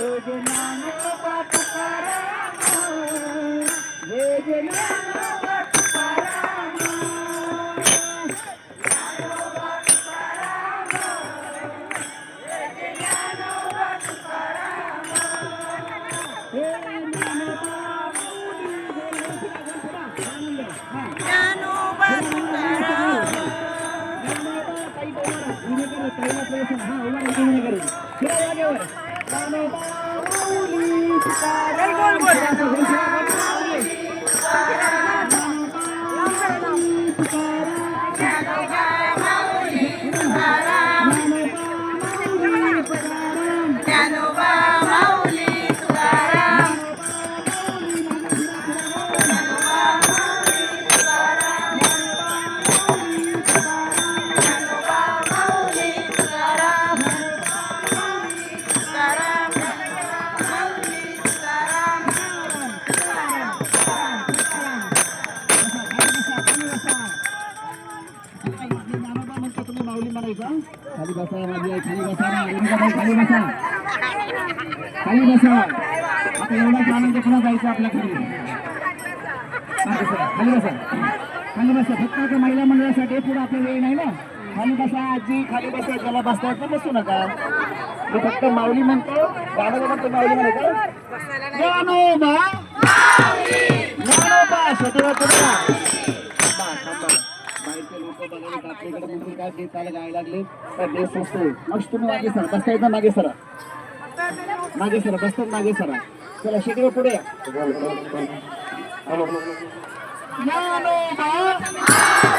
ज्ञानोबा तुकाराम, जय ज्ञानोबा तुकाराम, ज्ञानोबा तुकाराम, जय ज्ञानोबा तुकाराम, हे ज्ञानोबा ज्ञानोबा तुकाराम, ज्ञानोबा माऊली तुकाराम, खाली बसा माझी आई, खाली बसा खाली बसा, खाली बसा. आता एवढा आनंद पुन्हा जायचं आपल्या घरी. खाली बसा, खाली बसा. फक्त आता महिला मंडळासाठी पुढे आपल्या वेळ नाही ना. खाली बसा आजी, खाली बसा. ज्याला बसता येत बसू नका. मी फक्त माऊली म्हणतो, गाणं म्हणतो माऊली म्हणायचं. ज्ञानोबा ज्ञानोबा स्वतः तुला बाहेरचे लोक बघायला आपल्याकडे म्हणजे काय गीत आलं गायला लागले तर देश सुचतो. मग तुम्ही मागे सरा, बसता येतं मागे सरा, मागे सरा, बसतात मागे सरा. चला शिकलो पुढे. ज्ञानोबा